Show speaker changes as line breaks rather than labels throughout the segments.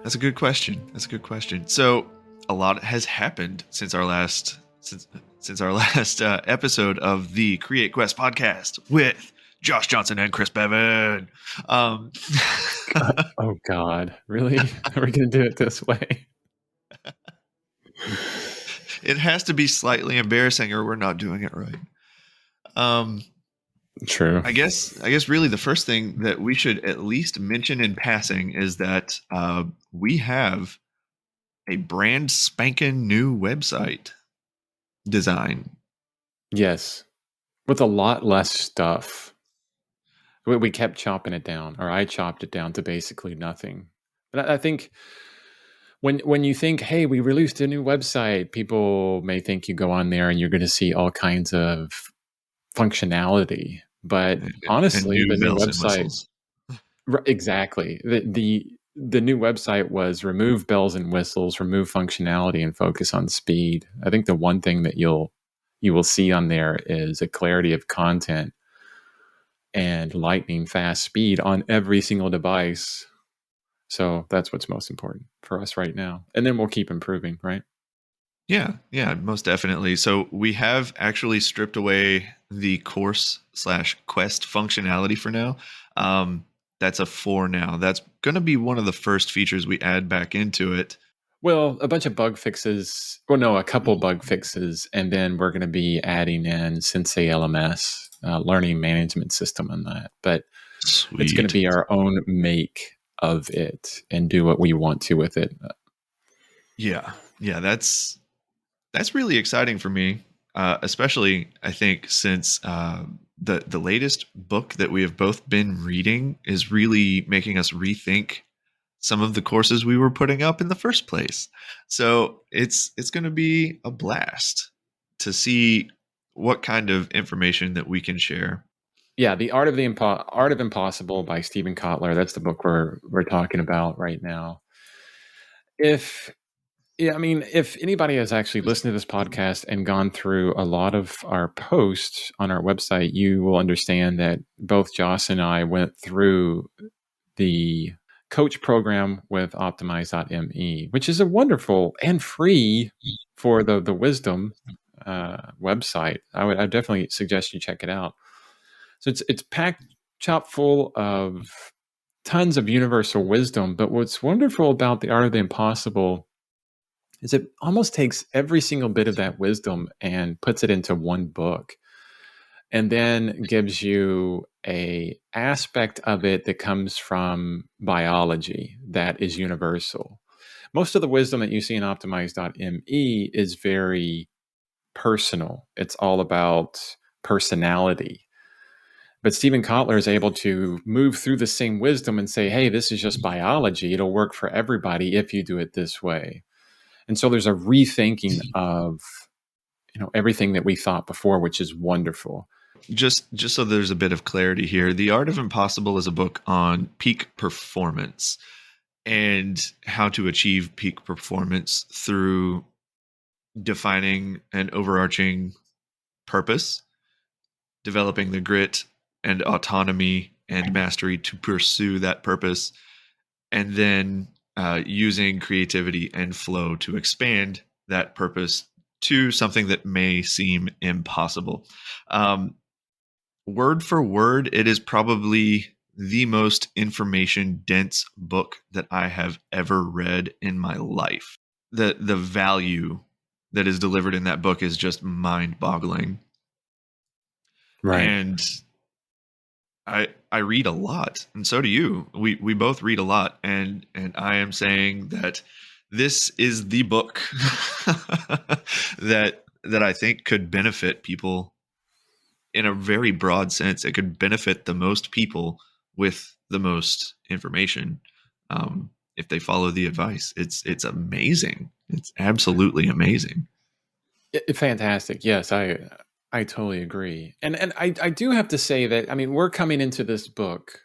That's a good question. So a lot has happened since our last episode of the CreateQuest podcast with Josh Johnson and Chris Bevan. Um,
Oh God, really? Are we going to do it this way?
It has to be slightly embarrassing, or we're not doing it right.
True.
I guess really the first thing that we should at least mention in passing is that we have a brand spanking new website design.
Yes, with a lot less stuff. We kept chopping it down, or I chopped it down to basically nothing. But I think when you think, hey, we released a new website, people may think you go on there and you're going to see all kinds of functionality. But honestly, the new website, exactly, the new website was remove bells and whistles, remove functionality, and focus on speed. I think the one thing that you will see on there is a clarity of content and lightning fast speed on every single device. So that's what's most important for us right now. And then we'll keep improving, right?
Yeah, most definitely. So we have actually stripped away the course/quest functionality for now. That's a 4 now. That's going to be one of the first features we add back into it.
Well, a bunch of bug fixes. Well, no, a couple bug fixes, and then we're going to be adding in Sensei LMS, learning management system on that. But
Sweet.
It's going to be our own make of it and do what we want to with it.
Yeah, that's really exciting for me, especially I think since the latest book that we have both been reading is really making us rethink some of the courses we were putting up in the first place. So it's going to be a blast to see what kind of information that we can share.
Yeah, The Art of Impossible by Stephen Kotler. That's the book we're talking about right now. If anybody has actually listened to this podcast and gone through a lot of our posts on our website, you will understand that both Joss and I went through the coach program with optimize.me, which is a wonderful and free for the Wisdom website. I definitely suggest you check it out. So it's packed chock full of tons of universal wisdom. But what's wonderful about The Art of the Impossible is it almost takes every single bit of that wisdom and puts it into one book, and then gives you a aspect of it that comes from biology that is universal. Most of the wisdom that you see in optimize.me is very personal. It's all about personality. But Stephen Kotler is able to move through the same wisdom and say, hey, this is just biology. It'll work for everybody if you do it this way. And so there's a rethinking of, everything that we thought before, which is wonderful.
Just so there's a bit of clarity here, The Art of Impossible is a book on peak performance and how to achieve peak performance through defining an overarching purpose, developing the grit and autonomy and mastery to pursue that purpose, and then using creativity and flow to expand that purpose to something that may seem impossible. Word for word, it is probably the most information dense book that I have ever read in my life. The value that is delivered in that book is just mind boggling.
Right.
And I read a lot, and so do you. We both read a lot, and I am saying that this is the book that I think could benefit people in a very broad sense. It could benefit the most people with the most information if they follow the advice. It's amazing. It's absolutely amazing.
Fantastic. Yes, I totally agree. And I do have to say that, we're coming into this book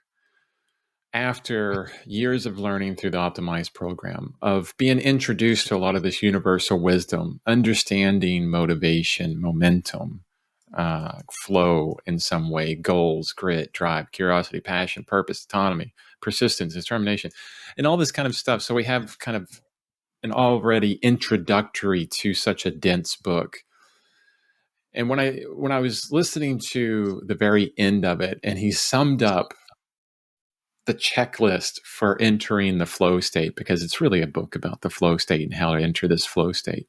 after years of learning through the Optimize program, of being introduced to a lot of this universal wisdom, understanding motivation, momentum, flow in some way, goals, grit, drive, curiosity, passion, purpose, autonomy, persistence, determination, and all this kind of stuff. So we have kind of an already introductory to such a dense book. And when I was listening to the very end of it, and he summed up the checklist for entering the flow state, because it's really a book about the flow state and how to enter this flow state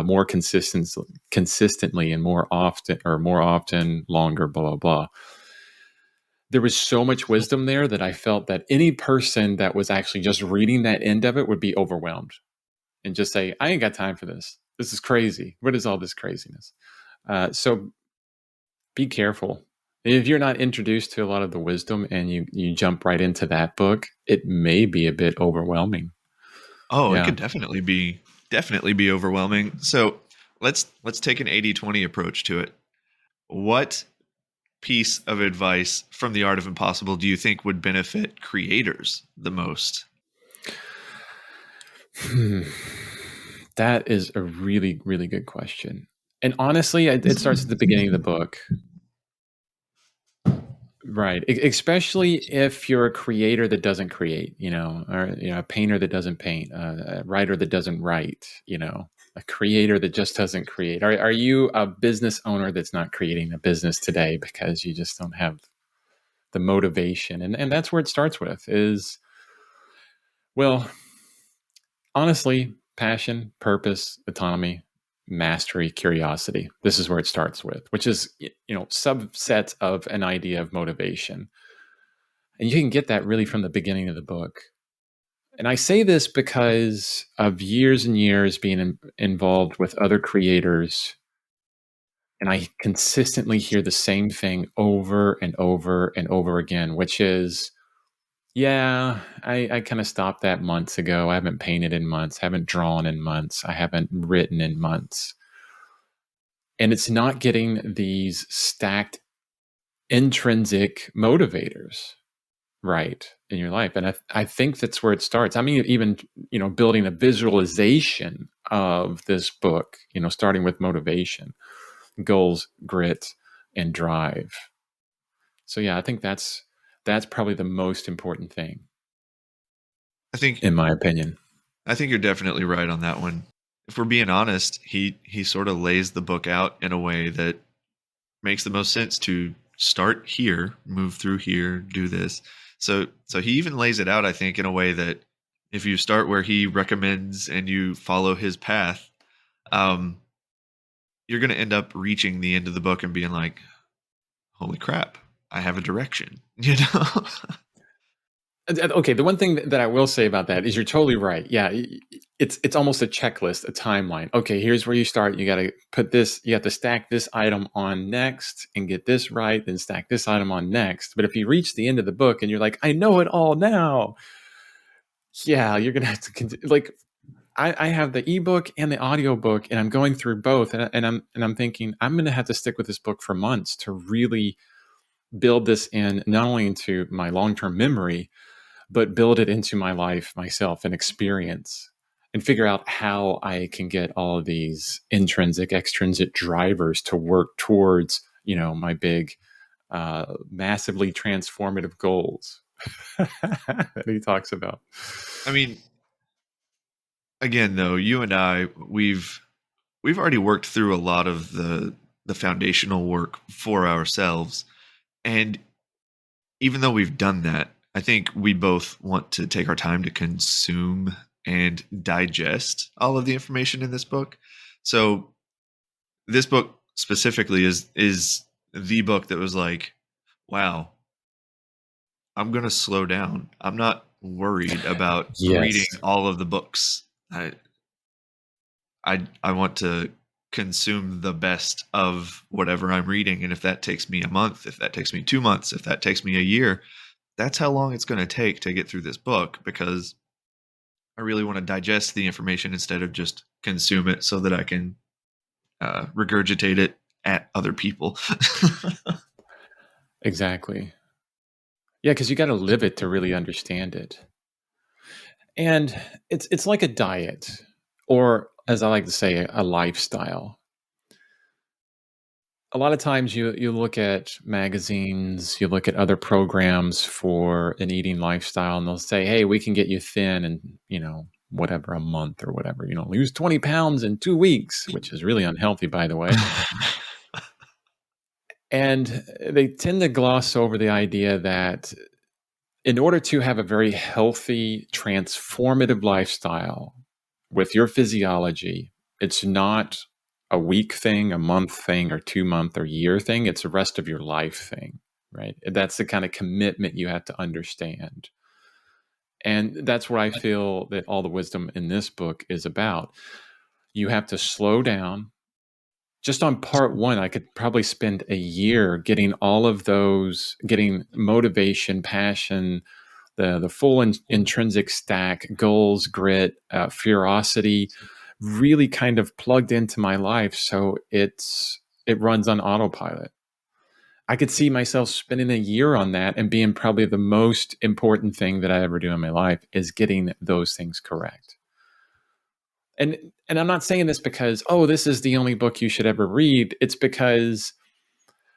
more consistently and more often, longer, blah, blah, blah. There was so much wisdom there that I felt that any person that was actually just reading that end of it would be overwhelmed and just say, I ain't got time for this. This is crazy. What is all this craziness? So be careful. If you're not introduced to a lot of the wisdom and you jump right into that book, it may be a bit overwhelming.
Oh, yeah. It could definitely be overwhelming. So let's take an 80-20 approach to it. What piece of advice from The Art of Impossible do you think would benefit creators the most?
That is a really, really good question. And honestly, it starts at the beginning of the book. Right. Especially if you're a creator that doesn't create, or a painter that doesn't paint, a writer that doesn't write, a creator that just doesn't create. Are you a business owner that's not creating a business today because you just don't have the motivation? And that's where it starts with is, well, honestly, passion, purpose, autonomy, mastery, curiosity. This is where it starts with, which is, subsets of an idea of motivation. And you can get that really from the beginning of the book. And I say this because of years and years being involved with other creators. And I consistently hear the same thing over and over and over again, which is, yeah, I kind of stopped that months ago. I haven't painted in months, haven't drawn in months, I haven't written in months. And it's not getting these stacked intrinsic motivators right in your life. And I think that's where it starts. I mean, even, building a visualization of this book, starting with motivation, goals, grit, and drive. So yeah, I think that's probably the most important thing.
I think,
in my opinion.
I think you're definitely right on that one. If we're being honest, he sort of lays the book out in a way that makes the most sense to start here, move through here, do this. So he even lays it out, I think, in a way that if you start where he recommends and you follow his path, you're going to end up reaching the end of the book and being like, holy crap, I have a direction,
Okay, the one thing that I will say about that is you're totally right. Yeah, it's almost a checklist, a timeline. Okay, here's where you start. You got to put this, you have to stack this item on next and get this right, then stack this item on next. But if you reach the end of the book and you're like, I know it all now, yeah, you're going to have to continue. Like, I have the ebook and the audiobook, and I'm going through both, and I'm thinking I'm going to have to stick with this book for months to really build this in, not only into my long-term memory, but build it into my life myself and experience, and figure out how I can get all of these intrinsic, extrinsic drivers to work towards, my big, massively transformative goals that he talks about.
I mean, again, though, you and I, we've already worked through a lot of the foundational work for ourselves. And even though we've done that, I think we both want to take our time to consume and digest all of the information in this book. So this book specifically is the book that was like, wow, I'm going to slow down. I'm not worried about reading all of the books. I want to consume the best of whatever I'm reading. And if that takes me a month, if that takes me 2 months, if that takes me a year, that's how long it's going to take to get through this book, because I really want to digest the information instead of just consume it so that I can regurgitate it at other people.
Exactly. Yeah, because you got to live it to really understand it. And it's like a diet, or as I like to say, a lifestyle. a lot of times you look at magazines, you look at other programs for an eating lifestyle, and they'll say, "Hey, we can get you thin in, whatever, a month or whatever. Lose 20 pounds in 2 weeks," which is really unhealthy, by the way. And they tend to gloss over the idea that in order to have a very healthy, transformative lifestyle with your physiology, it's not a week thing, a month thing, or 2 month or year thing. It's a rest of your life thing, right? That's the kind of commitment you have to understand. And that's what I feel that all the wisdom in this book is about. You have to slow down. Just on part one, I could probably spend a year getting all of those, getting motivation, passion, the full intrinsic stack, goals, grit, ferocity, really kind of plugged into my life, so it runs on autopilot. I could see myself spending a year on that and being probably the most important thing that I ever do in my life is getting those things correct. And I'm not saying this because, oh, this is the only book you should ever read. It's because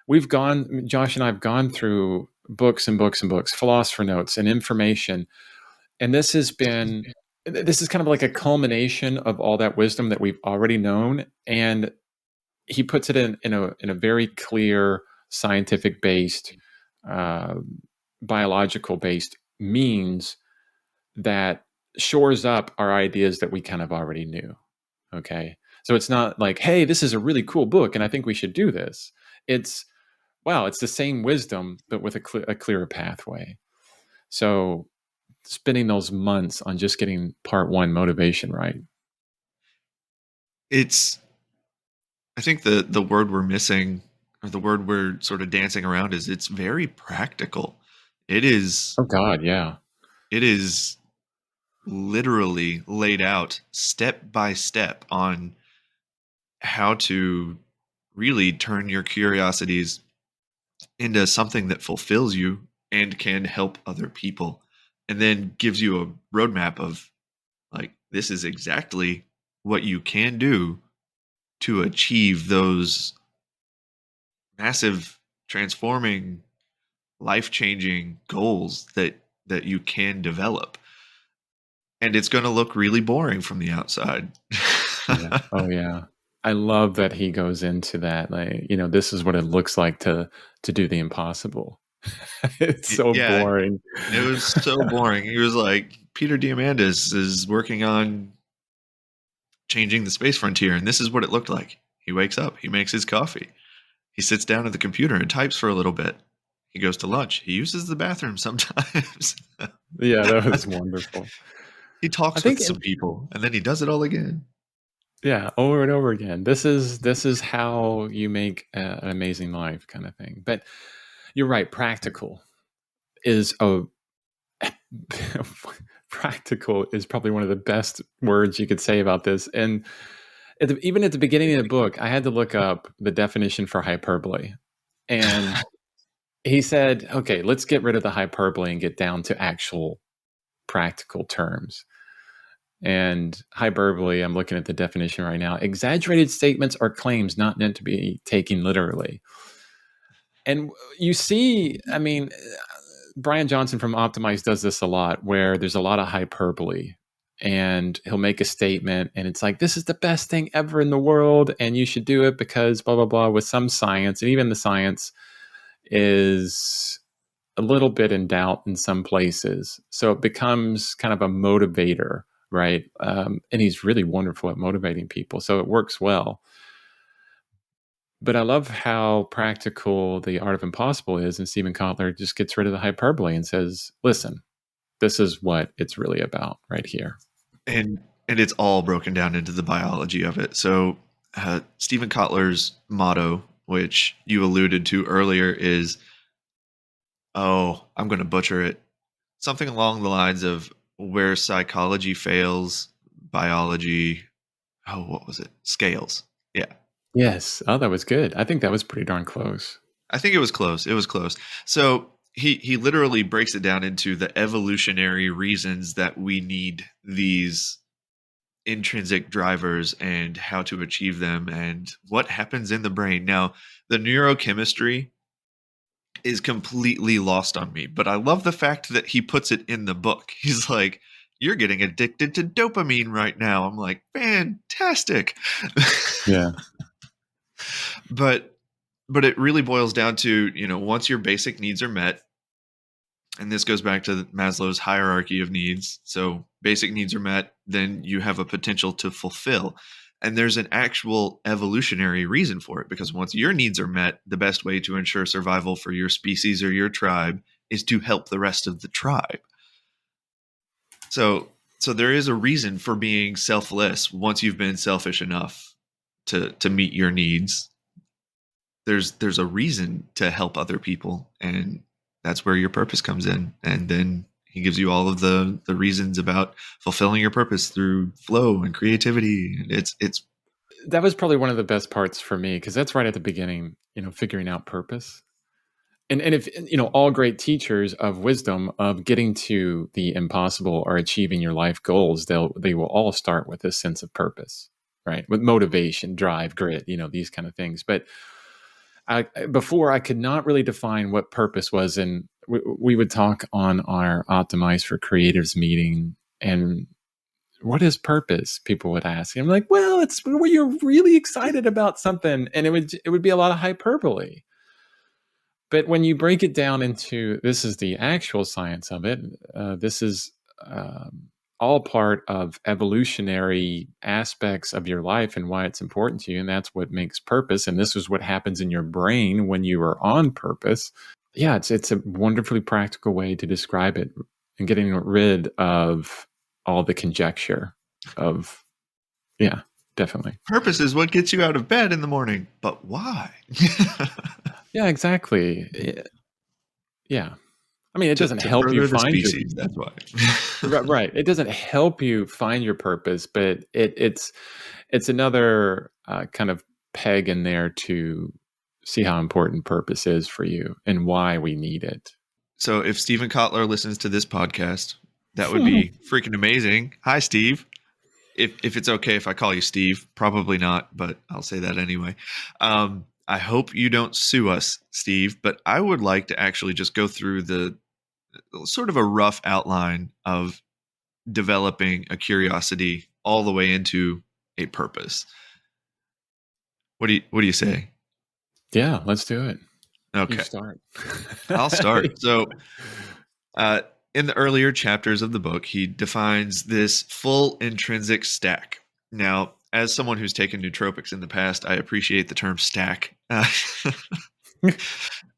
Josh and I have gone through books and books and books, philosopher notes and information. And this is kind of like a culmination of all that wisdom that we've already known. And he puts it in a very clear, scientific based, biological based means that shores up our ideas that we kind of already knew. Okay. So it's not like, hey, this is a really cool book and I think we should do this. It's, wow, it's the same wisdom, but with a clearer pathway. So spending those months on just getting part one motivation right.
I think the word we're missing, or the word we're sort of dancing around, is it's very practical.
Oh God, yeah.
It is literally laid out step by step on how to really turn your curiosities into something that fulfills you and can help other people, and then gives you a roadmap of, like, this is exactly what you can do to achieve those massive, transforming, life-changing goals that you can develop. And it's going to look really boring from the outside.
Yeah. Oh yeah. I love that he goes into that. Like, this is what it looks like to do the impossible. It's so
Yeah,
boring.
it was so boring. He was like, Peter Diamandis is working on changing the space frontier, and this is what it looked like. He wakes up, he makes his coffee, he sits down at the computer and types for a little bit. He goes to lunch. He uses the bathroom sometimes.
Yeah, that was wonderful.
He
I
talks with
think,
some people, and then he does it all again.
yeah, over and over again. This is how you make an amazing life, kind of thing. But you're right. Practical is probably one of the best words you could say about this. And even at the beginning of the book, I had to look up the definition for hyperbole. And he said, okay, let's get rid of the hyperbole and get down to actual practical terms. And hyperbole, I'm looking at the definition right now. Exaggerated statements or claims not meant to be taken literally. And you see, I mean, Brian Johnson from Optimize does this a lot, where there's a lot of hyperbole, and he'll make a statement and it's like, this is the best thing ever in the world and you should do it because blah, blah, blah, with some science. And even the science is a little bit in doubt in some places. So it becomes kind of a motivator, right? And he's really wonderful at motivating people. So it works well. But I love how practical the Art of Impossible is. And Stephen Kotler just gets rid of the hyperbole and says, listen, this is what it's really about right here.
And it's all broken down into the biology of it. So Stephen Kotler's motto, which you alluded to earlier, is, oh, I'm going to butcher it, something along the lines of, where psychology fails, biology, oh, what was it? Scales. Yeah.
Yes. Oh, that was good. I think that was pretty darn close.
I think it was close. It was close. So he literally breaks it down into the evolutionary reasons that we need these intrinsic drivers and how to achieve them and what happens in the brain. Now, the neurochemistry is completely lost on me, but I love the fact that he puts it in the book. He's like, "You're getting addicted to dopamine right now." I'm like, "Fantastic."
Yeah.
but it really boils down to, once your basic needs are met, and this goes back to Maslow's hierarchy of needs. So basic needs are met, then you have a potential to fulfill. And there's an actual evolutionary reason for it, because once your needs are met, the best way to ensure survival for your species or your tribe is to help the rest of the tribe. So there is a reason for being selfless once you've been selfish enough to meet your needs. There's a reason to help other people, and that's where your purpose comes in. And then he gives you all of the reasons about fulfilling your purpose through flow and creativity. It's
That was probably one of the best parts for me, because that's right at the beginning, figuring out purpose. And if all great teachers of wisdom of getting to the impossible or achieving your life goals, they will all start with this sense of purpose, right? With motivation, drive, grit, these kind of things. But before I could not really define what purpose was, and we would talk on our Optimize for Creatives meeting, and what is purpose? People would ask. And I'm like, well, it's when you're really excited about something, and it would be a lot of hyperbole. But when you break it down into, this is the actual science of it, this is all part of evolutionary aspects of your life and why it's important to you. And that's what makes purpose. And this is what happens in your brain when you are on purpose. Yeah, it's a wonderfully practical way to describe it, and getting rid of all the conjecture of, yeah, definitely.
Purpose is what gets you out of bed in the morning, but why?
Yeah, exactly. Yeah. I mean, it doesn't
to
help you
further the
find
species. That's why.
right. It doesn't help you find your purpose, but it's another kind of peg in there to see how important purpose is for you and why we need it.
So if Stephen Kotler listens to this podcast, that would be freaking amazing. Hi, Steve. If it's okay if I call you Steve, probably not, but I'll say that anyway. I hope you don't sue us, Steve, but I would like to actually just go through the sort of a rough outline of developing a curiosity all the way into a purpose. What do you say?
Yeah, let's do it.
Okay.
You start.
I'll start. So, in the earlier chapters of the book, he defines this full intrinsic stack. Now, as someone who's taken nootropics in the past, I appreciate the term stack.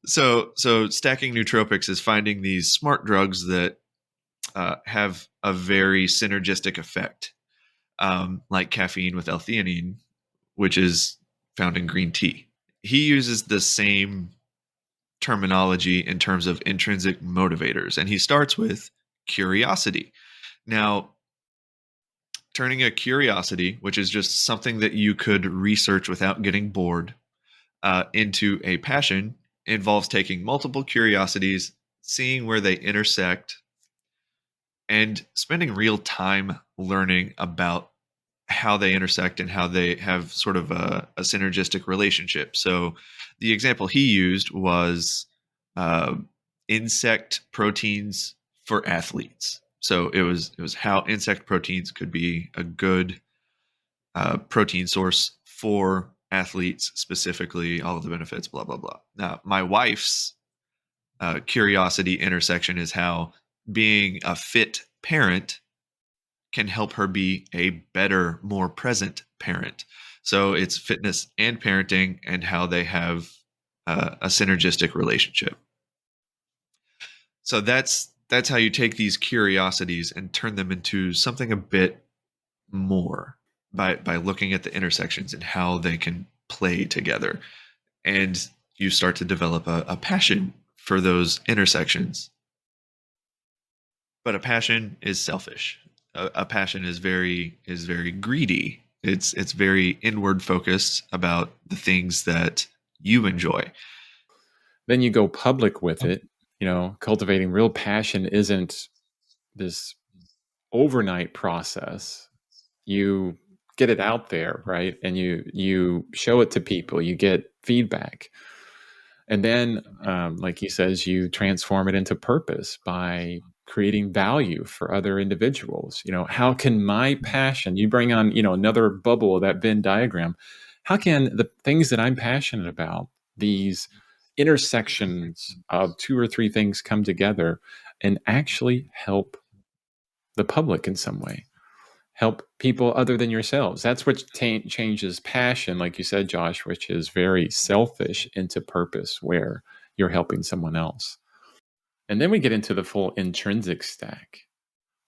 So stacking nootropics is finding these smart drugs that have a very synergistic effect, like caffeine with L-theanine, which is found in green tea. He uses the same terminology in terms of intrinsic motivators, and he starts with curiosity. Now, turning a curiosity, which is just something that you could research without getting bored, into a passion involves taking multiple curiosities, seeing where they intersect, and spending real time learning about how they intersect and how they have sort of a synergistic relationship. So the example he used was uh, insect proteins for athletes. So it was how insect proteins could be a good protein source for athletes, specifically all of the benefits, blah blah blah. Now, my wife's curiosity intersection is how being a fit parent can help her be a better, more present parent. So it's fitness and parenting and how they have a synergistic relationship. So that's how you take these curiosities and turn them into something a bit more by looking at the intersections and how they can play together. And you start to develop a passion for those intersections. But a passion is selfish. A passion is very greedy. It's very inward focused about the things that you enjoy.
Then you go public with it. Cultivating real passion isn't this overnight process. you get it out there, right? And you show it to people, you get feedback. And then, like he says, you transform it into purpose by creating value for other individuals. How can my passion, you bring on, another bubble of that Venn diagram, how can the things that I'm passionate about, these intersections of two or three things come together and actually help the public in some way? Help people other than yourselves. That's what changes passion, like you said, Josh, which is very selfish, into purpose, where you're helping someone else. And then we get into the full intrinsic stack.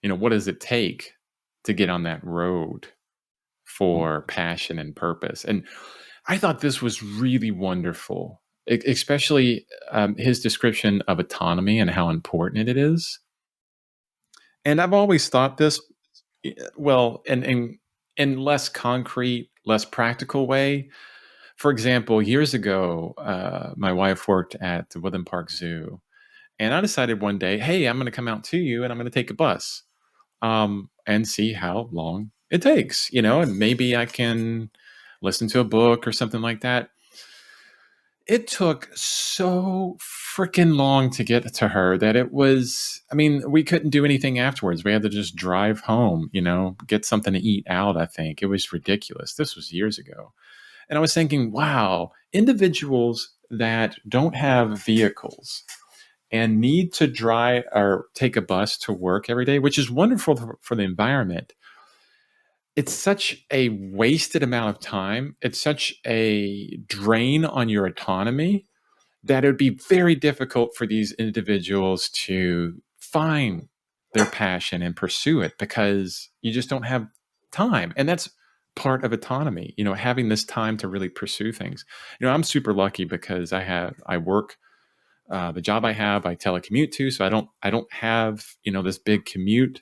What does it take to get on that road for passion and purpose? And I thought this was really wonderful, especially his description of autonomy and how important it is. And I've always thought this, well, in less concrete, less practical way. For example, years ago, my wife worked at the Woodland Park Zoo, and I decided one day, hey, I'm going to come out to you, and I'm going to take a bus, and see how long it takes, and maybe I can listen to a book or something like that. It took so freaking long to get to her that we couldn't do anything afterwards. We had to just drive home, get something to eat out, I think. It was ridiculous. This was years ago. And I was thinking, wow, individuals that don't have vehicles and need to drive or take a bus to work every day, which is wonderful for the environment. It's such a wasted amount of time. It's such a drain on your autonomy that it would be very difficult for these individuals to find their passion and pursue it because you just don't have time. And that's part of autonomy, having this time to really pursue things. I'm super lucky because I work the job I have, I telecommute to, so I don't have, this big commute.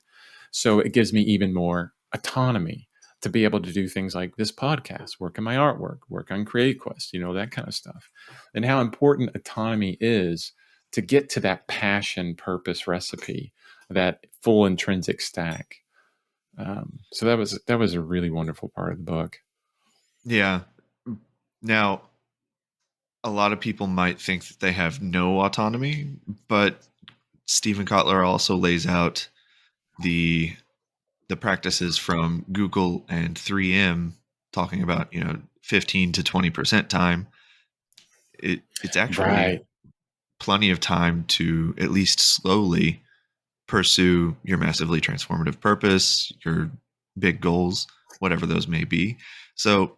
So it gives me even more autonomy to be able to do things like this podcast, work on my artwork, work on CreateQuest, that kind of stuff. And how important autonomy is to get to that passion, purpose recipe, that full intrinsic stack. So that was a really wonderful part of the book.
Yeah. Now, a lot of people might think that they have no autonomy, but Stephen Kotler also lays out the practices from Google and 3M talking about 15 to 20% time. It's actually plenty of time to at least slowly pursue your massively transformative purpose, your big goals, whatever those may be. So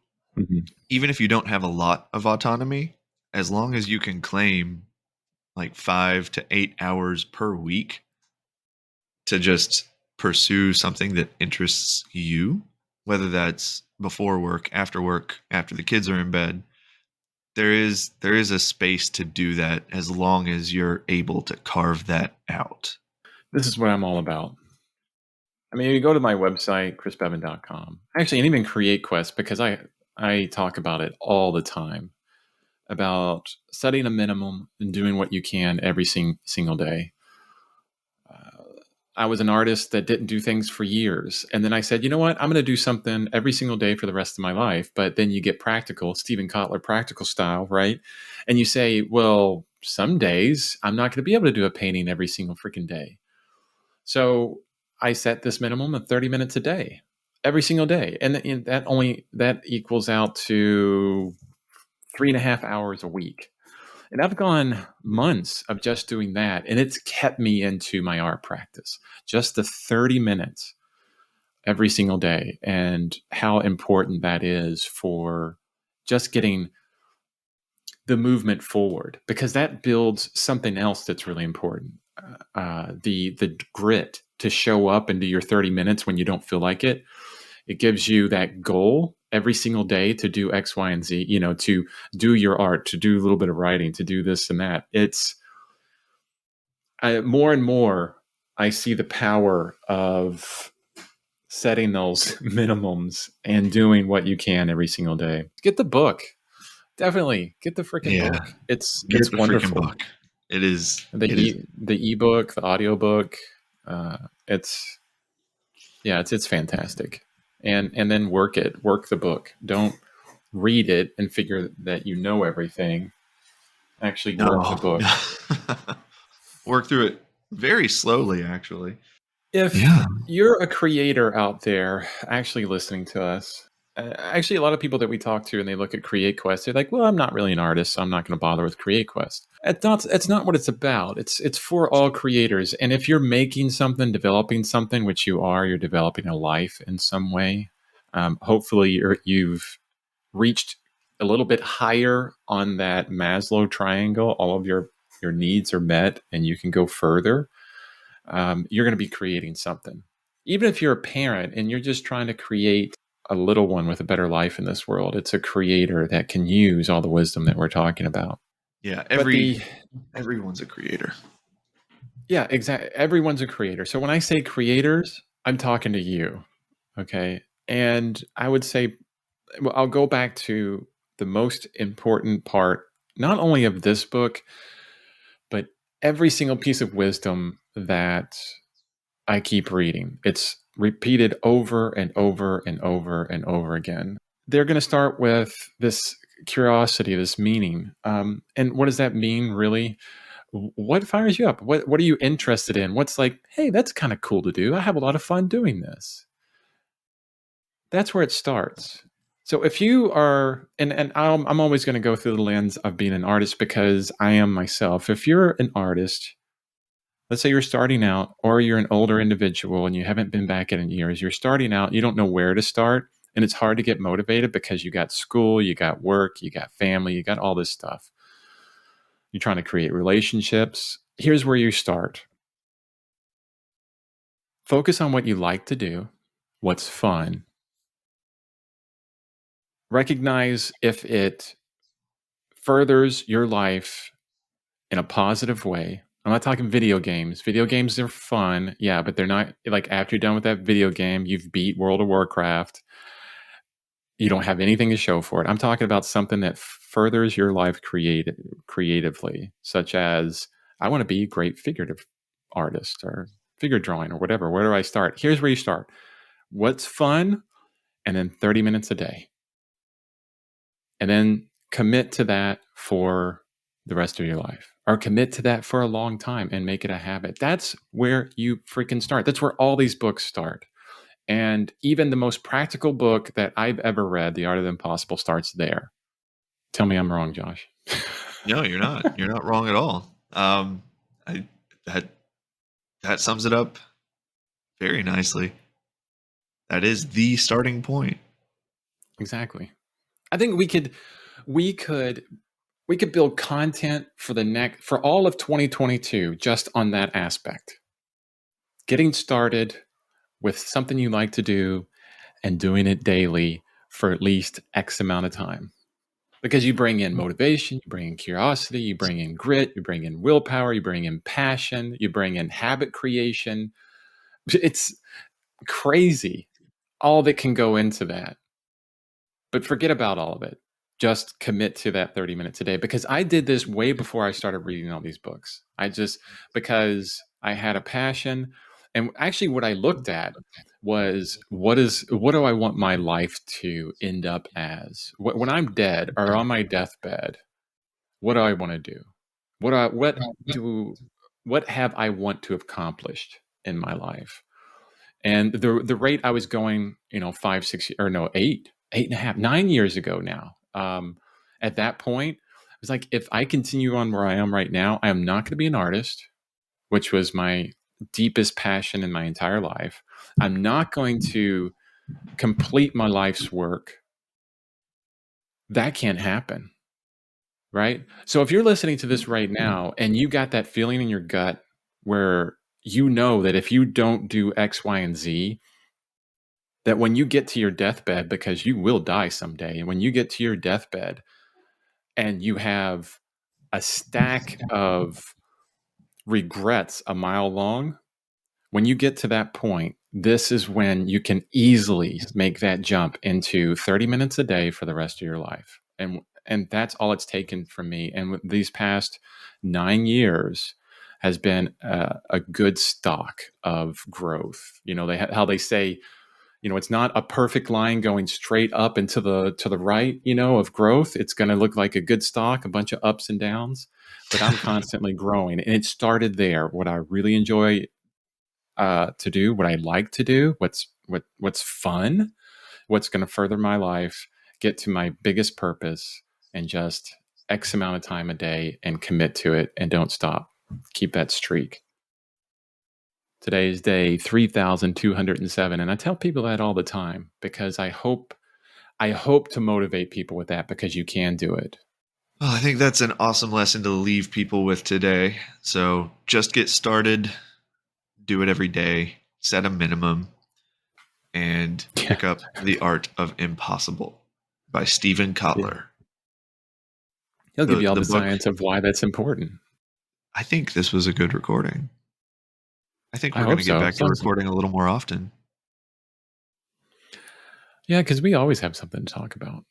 even if you don't have a lot of autonomy, as long as you can claim like 5 to 8 hours per week to just pursue something that interests you, whether that's before work, after the kids are in bed, there is a space to do that as long as you're able to carve that out.
This is what I'm all about. You go to my website, chrisbevan.com, actually, and even CreateQuest, because I talk about it all the time, about setting a minimum and doing what you can every single day. I was an artist that didn't do things for years. And then I said, you know what? I'm going to do something every single day for the rest of my life. But then you get practical, Stephen Kotler practical style, right? And you say, well, some days I'm not going to be able to do a painting every single freaking day. So I set this minimum of 30 minutes a day, every single day. And that equals out to 3.5 hours a week. And I've gone months of just doing that, and it's kept me into my art practice. Just the 30 minutes every single day, and how important that is for just getting the movement forward, because that builds something else that's really important. The grit to show up and do your 30 minutes when you don't feel like it. It gives you that goal every single day to do X, Y, and Z, to do your art, to do a little bit of writing, to do this and that. It's more and more, I see the power of setting those minimums and doing what you can every single day. Get the book. Definitely get the freaking book. It's wonderful.
Book. It is
the ebook, the audiobook. It's fantastic. and then work the book. Don't read it and figure that you know everything. Actually work the
No.
book.
Work through it very slowly, actually.
If
Yeah.
you're a creator out there actually listening to us, actually a lot of people that we talk to and they look at CreateQuest, they're like, well, I'm not really an artist, so I'm not going to bother with CreateQuest. It's not what it's about. It's for all creators. And if you're making something, developing something, which you are, you're developing a life in some way. Hopefully you've reached a little bit higher on that Maslow triangle. All of your needs are met and you can go further. You're going to be creating something. Even if you're a parent and you're just trying to create a little one with a better life in this world, it's a creator that can use all the wisdom that we're talking about.
Yeah, everyone's a creator.
Yeah, exactly. Everyone's a creator. So when I say creators, I'm talking to you. Okay. And I would say, well, I'll go back to the most important part, not only of this book, but every single piece of wisdom that I keep reading. It's repeated over and over and over and over again. They're going to start with this curiosity, this meaning. And what does that mean, really? What fires you up? What are you interested in? What's like, hey, that's kind of cool to do. I have a lot of fun doing this. That's where it starts. So if you are, and I'm always going to go through the lens of being an artist because I am myself. If you're an artist, let's say you're starting out or you're an older individual and you haven't been back in years, you're starting out, you don't know where to start, and it's hard to get motivated because you got school, you got work, you got family, you got all this stuff. You're trying to create relationships. Here's where you start. Focus on what you like to do, what's fun. Recognize if it furthers your life in a positive way. I'm not talking video games. Video games are fun, yeah, but they're not like after you're done with that video game, you've beat World of Warcraft. You don't have anything to show for it. I'm talking about something that furthers your life creatively, such as I want to be a great figurative artist or figure drawing or whatever. Where do I start? Here's where you start. What's fun? And then 30 minutes a day. And then commit to that for the rest of your life or commit to that for a long time and make it a habit. That's where you freaking start. That's where all these books start. And even the most practical book that I've ever read, The Art of the Impossible, starts there. Tell me I'm wrong, Josh.
No, you're not. You're not wrong at all. I, that sums it up very nicely. That is the starting point.
Exactly. I think we could build content for all of 2022 just on that aspect. Getting started with something you like to do and doing it daily for at least X amount of time. Because you bring in motivation, you bring in curiosity, you bring in grit, you bring in willpower, you bring in passion, you bring in habit creation. It's crazy all that can go into that. But forget about all of it. Just commit to that 30 minutes a day, because I did this way before I started reading all these books. Because I had a passion. And actually what I looked at was what do I want my life to end up as? When I'm dead or on my deathbed, what do I want to do? What have I want to have accomplished in my life? And the rate I was going, 5, 6, or no, 8.5, 9 years ago now. At that point, I was like, if I continue on where I am right now, I am not going to be an artist, which was my deepest passion in my entire life. I'm not going to complete my life's work. That can't happen. Right? So if you're listening to this right now and you got that feeling in your gut where you know that if you don't do X, Y, and Z, that when you get to your deathbed, because you will die someday, and when you get to your deathbed and you have a stack of regrets a mile long, when you get to that point, this is when you can easily make that jump into 30 minutes a day for the rest of your life. And that's all it's taken from me. And these past 9 years has been a good stock of growth. How they say It's not a perfect line going straight up and to the right, of growth. It's going to look like a good stock, a bunch of ups and downs, but I'm constantly growing. And it started there. What I really enjoy to do, what I like to do, what's fun, what's going to further my life, get to my biggest purpose, and just X amount of time a day and commit to it and don't stop. Keep that streak. Today's day 3,207, and I tell people that all the time because I hope to motivate people with that, because you can do it.
Well, I think that's an awesome lesson to leave people with today. So just get started, do it every day, set a minimum, and pick up The Art of Impossible by Stephen Kotler.
He'll give you all the science of why that's important.
I think this was a good recording. I think we're going to get back to recording a little more often.
Yeah, because we always have something to talk about.